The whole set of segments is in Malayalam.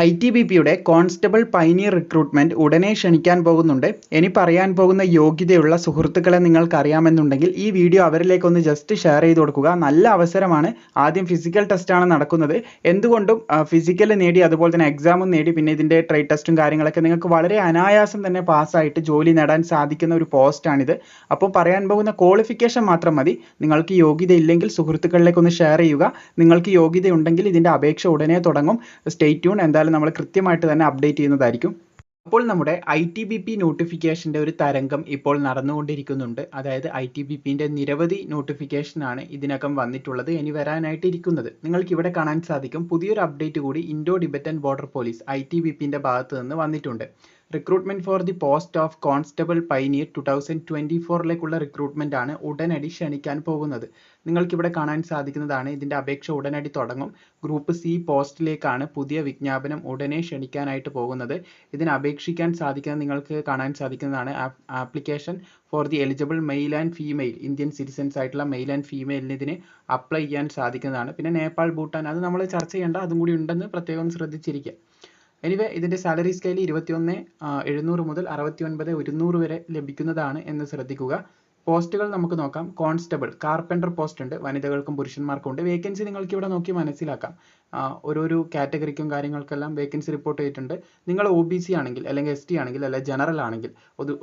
ITBPയുടെ കോൺസ്റ്റബിൾ പൈനിയർ റിക്രൂട്ട്മെന്റ് ഉടനെ ക്ഷണിക്കാൻ പോകുന്നുണ്ട്. ഇനി പറയാൻ പോകുന്ന യോഗ്യതയുള്ള സുഹൃത്തുക്കളെ നിങ്ങൾക്ക് അറിയാമെന്നുണ്ടെങ്കിൽ ഈ വീഡിയോ അവരിലേക്കൊന്ന് ജസ്റ്റ് ഷെയർ ചെയ്ത് കൊടുക്കുക. നല്ല അവസരമാണ്. ആദ്യം ഫിസിക്കൽ ടെസ്റ്റാണ് നടക്കുന്നത്. എന്തുകൊണ്ടും ഫിസിക്കൽ നേടി അതുപോലെ തന്നെ എക്സാമും നേടി പിന്നെ ഇതിൻ്റെ ട്രേഡ് ടെസ്റ്റും കാര്യങ്ങളൊക്കെ നിങ്ങൾക്ക് വളരെ അനായാസം തന്നെ പാസ്സായിട്ട് ജോലി നേടാൻ സാധിക്കുന്ന ഒരു പോസ്റ്റാണിത്. അപ്പോൾ പറയാൻ പോകുന്ന ക്വാളിഫിക്കേഷൻ മാത്രം മതി. നിങ്ങൾക്ക് യോഗ്യത ഇല്ലെങ്കിൽ സുഹൃത്തുക്കളിലേക്കൊന്ന് ഷെയർ ചെയ്യുക. നിങ്ങൾക്ക് യോഗ്യത ഉണ്ടെങ്കിൽ ഇതിൻ്റെ അപേക്ഷ ഉടനെ തുടങ്ങും. Stay tune. എന്തായാലും നമ്മൾ കൃത്യമായിട്ട് തന്നെ അപ്ഡേറ്റ് ചെയ്യുന്നതായിരിക്കും. അപ്പോൾ നമ്മുടെ ITBP നോട്ടിഫിക്കേഷൻ്റെ ഒരു തരംഗം ഇപ്പോൾ നടന്നുകൊണ്ടിരിക്കുന്നുണ്ട്. അതായത് ITBPൻ്റെ നിരവധി നോട്ടിഫിക്കേഷനാണ് ഇതിനകം വന്നിട്ടുള്ളത്, ഇനി വരാനായിട്ട് ഇരിക്കുന്നത്. നിങ്ങൾക്ക് ഇവിടെ കാണാൻ സാധിക്കും പുതിയൊരു അപ്ഡേറ്റ് കൂടി ഇൻഡോ ടിബറ്റൻ ബോർഡർ പോലീസ് ITBPൻ്റെ ഭാഗത്ത് നിന്ന് വന്നിട്ടുണ്ട്. Recruitment for the post of constable pioneer 2024ലേക്കുള്ള റിക്രൂട്ട്മെന്റ് ആണ് ഉടനടി ക്ഷണിക്കാൻ പോകുന്നത്. നിങ്ങൾക്കിവിടെ കാണാൻ സാധിക്കുന്നതാണ്. ഇതിൻ്റെ അപേക്ഷ ഉടനടി തുടങ്ങും. ഗ്രൂപ്പ് C പോസ്റ്റിലേക്കാണ് പുതിയ വിജ്ഞാപനം ഉടനെ ക്ഷണിക്കാനായിട്ട് പോകുന്നത്. ഇതിന് അപേക്ഷിക്കാൻ സാധിക്കുന്നത് നിങ്ങൾക്ക് കാണാൻ സാധിക്കുന്നതാണ്. Application for the eligible male and female Indian citizens ആയിട്ടുള്ള മെയിൽ ആൻഡ് ഫീമെയിലിന് ഇതിന് അപ്ലൈ ചെയ്യാൻ സാധിക്കുന്നതാണ്. പിന്നെ നേപ്പാൾ, ഭൂട്ടാൻ അത് നമ്മൾ ചർച്ച ചെയ്യേണ്ട, അതും കൂടി ഉണ്ടെന്ന് പ്രത്യേകം ശ്രദ്ധിച്ചിരിക്കുക. എനിവേ ഇതിൻ്റെ സാലറി സ്കെയിൽ 21,700 മുതൽ 69,100 വരെ ലഭിക്കുന്നതാണ് എന്ന് ശ്രദ്ധിക്കുക. പോസ്റ്റുകൾ നമുക്ക് നോക്കാം. കോൺസ്റ്റബിൾ, കാർപ്പൻറ്റർ പോസ്റ്റ് ഉണ്ട്. വനിതകൾക്കും പുരുഷന്മാർക്കും ഉണ്ട്. വേക്കൻസി നിങ്ങൾക്ക് ഇവിടെ നോക്കി മനസ്സിലാക്കാം. ഓരോരോ കാറ്റഗറിക്കും കാര്യങ്ങൾക്കെല്ലാം വേക്കൻസി റിപ്പോർട്ട് ചെയ്തിട്ടുണ്ട്. നിങ്ങൾ OBC ആണെങ്കിൽ അല്ലെങ്കിൽ ST ആണെങ്കിൽ അല്ലെങ്കിൽ ജനറൽ ആണെങ്കിൽ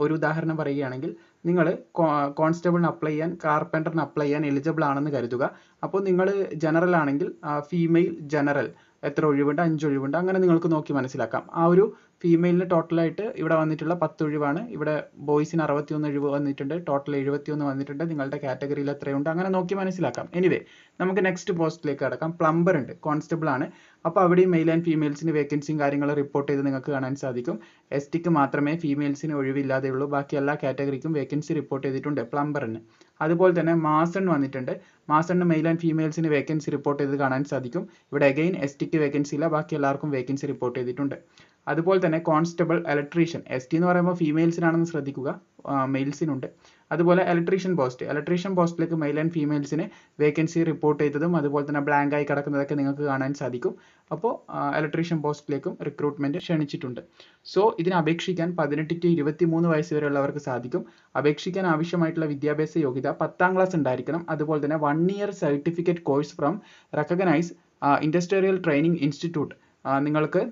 ഒരു ഉദാഹരണം പറയുകയാണെങ്കിൽ നിങ്ങൾ കോൺസ്റ്റബിളിന് അപ്ലൈ ചെയ്യാൻ, കാർപ്പൻറ്ററിന് അപ്ലൈ ചെയ്യാൻ എലിജിബിൾ ആണെന്ന് കരുതുക. അപ്പോൾ നിങ്ങൾ ജനറൽ ആണെങ്കിൽ ഫീമെയിൽ ജനറൽ എത്ര ഒഴിവുണ്ട്? 5 ഒഴിവുണ്ട്. അങ്ങനെ നിങ്ങൾക്ക് നോക്കി മനസ്സിലാക്കാം. ആ ഒരു ഫീമെയിലിന് ടോട്ടലായിട്ട് ഇവിടെ വന്നിട്ടുള്ള 10 ഒഴിവാണ്. ഇവിടെ ബോയ്സിന് 61 ഒഴിവ് വന്നിട്ടുണ്ട്. ടോട്ടൽ 71 വന്നിട്ടുണ്ട്. നിങ്ങളുടെ കാറ്റഗറിയിൽ എത്രയുണ്ട് അങ്ങനെ നോക്കി മനസ്സിലാക്കാം. എനിവേ നമുക്ക് നെക്സ്റ്റ് പോസ്റ്റിലേക്ക് കടക്കാം. പ്ലംബർ ഉണ്ട്, കോൺസ്റ്റബിൾ ആണ്. അപ്പോൾ അവിടെയും മെയിൽ ആൻഡ് ഫീമെയിൽസിന് വേക്കൻസിയും കാര്യങ്ങളും റിപ്പോർട്ട് ചെയ്ത് നിങ്ങൾക്ക് കാണാൻ സാധിക്കും. STക്ക് മാത്രമേ ഫീമെയിൽസിന് ഒഴിവില്ലാതെയുള്ളൂ. ബാക്കി എല്ലാ കാറ്റഗറിക്കും വേക്കൻസി റിപ്പോർട്ട് ചെയ്തിട്ടുണ്ട് പ്ലംബറിന്. അതുപോലെ തന്നെ മാസൺ വന്നിട്ടുണ്ട്. മാസണിന് മെയിൽ ആൻഡ് ഫീമെയിൽസിന് വേക്കൻസി റിപ്പോർട്ട് ചെയ്ത് കാണാൻ സാധിക്കും. ഇവിടെ അഗൈൻ STക്ക് വേക്കൻസി ഇല്ല. ബാക്കി എല്ലാവർക്കും വേക്കൻസി റിപ്പോർട്ട് ചെയ്തിട്ടുണ്ട്. അതുപോലെ തന്നെ കോൺസ്റ്റബിൾ ഇലക്ട്രീഷ്യൻ, ST എന്ന് പറയുമ്പോൾ ഫീമെയിൽസിനാണെന്ന് ശ്രദ്ധിക്കുക, മെയിൽസിനുണ്ട്. അതുപോലെ ഇലക്ട്രീഷ്യൻ പോസ്റ്റിലേക്ക് മെയിൽ ആൻഡ് ഫീമെയിൽസിന് വേക്കൻസി റിപ്പോർട്ട് ചെയ്തതും അതുപോലെ തന്നെ ബ്ലാങ്ക് ആയി കിടക്കുന്നതൊക്കെ നിങ്ങൾക്ക് കാണാൻ സാധിക്കും. അപ്പോൾ ഇലക്ട്രീഷ്യൻ പോസ്റ്റിലേക്കും റിക്രൂട്ട്മെന്റ് ക്ഷണിച്ചിട്ടുണ്ട്. സോ ഇതിന് അപേക്ഷിക്കാൻ 18 to 23 വയസ്സ് വരെയുള്ളവർക്ക് സാധിക്കും. അപേക്ഷിക്കാൻ ആവശ്യമായിട്ടുള്ള വിദ്യാഭ്യാസ യോഗ്യത 10ാം ക്ലാസ് ഉണ്ടായിരിക്കണം. അതുപോലെ തന്നെ 1 year certificate course from recognise industrial training institute. നിങ്ങൾക്ക്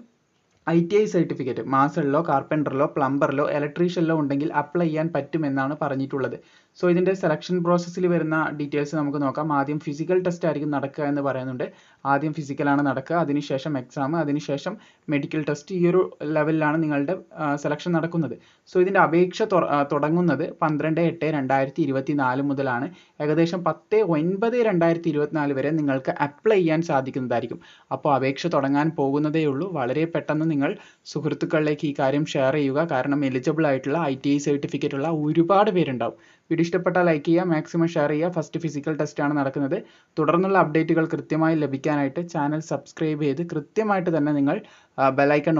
ITI സർട്ടിഫിക്കറ്റ് മാസണിലോ കാർപ്പൻറ്ററിലോ പ്ലംബറിലോ ഇലക്ട്രീഷ്യനിലോ ഉണ്ടെങ്കിൽ അപ്ലൈ ചെയ്യാൻ പറ്റുമെന്നാണ് പറഞ്ഞിട്ടുള്ളത്. സോ ഇതിൻ്റെ സെലക്ഷൻ പ്രോസസ്സിൽ വരുന്ന ഡീറ്റെയിൽസ് നമുക്ക് നോക്കാം. ആദ്യം ഫിസിക്കൽ ടെസ്റ്റ് ആയിരിക്കും നടക്കുക എന്ന് പറയുന്നുണ്ട്. ആദ്യം ഫിസിക്കലാണ് നടക്കുക, അതിനുശേഷം എക്സാം, അതിനുശേഷം മെഡിക്കൽ ടെസ്റ്റ്. ഈ ഒരു ലെവലിലാണ് നിങ്ങളുടെ സെലക്ഷൻ നടക്കുന്നത്. സോ ഇതിൻ്റെ അപേക്ഷ തുടങ്ങുന്നത് 12/8/2024 മുതലാണ്. ഏകദേശം 10/9/2024 വരെ നിങ്ങൾക്ക് അപ്ലൈ ചെയ്യാൻ സാധിക്കുന്നതായിരിക്കും. അപ്പോൾ അപേക്ഷ തുടങ്ങാൻ പോകുന്നതേ ഉള്ളൂ. വളരെ പെട്ടെന്ന് നിങ്ങൾ സുഹൃത്തുക്കളിലേക്ക് ഈ കാര്യം ഷെയർ ചെയ്യുക. കാരണം എലിജിബിൾ ആയിട്ടുള്ള ITI സർട്ടിഫിക്കറ്റ് ഉള്ള ഒരുപാട് പേരുണ്ടാവും. വീഡിയോ ഇഷ്ടപ്പെട്ടാൽ ലൈക്ക് ചെയ്യുക, മാക്സിമം ഷെയർ ചെയ്യുക. ഫസ്റ്റ് ഫിസിക്കൽ ടെസ്റ്റ് ആണ് നടക്കുന്നത്. തുടർന്നുള്ള അപ്ഡേറ്റുകൾ കൃത്യമായി ലഭിക്കാനായിട്ട് ചാനൽ സബ്സ്ക്രൈബ് ചെയ്ത് കൃത്യമായിട്ട് തന്നെ നിങ്ങൾ ബെൽ ഐക്കൺ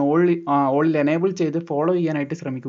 ഓളിൽ എനേബിൾ ചെയ്ത് ഫോളോ ചെയ്യാനായിട്ട് ശ്രമിക്കുക.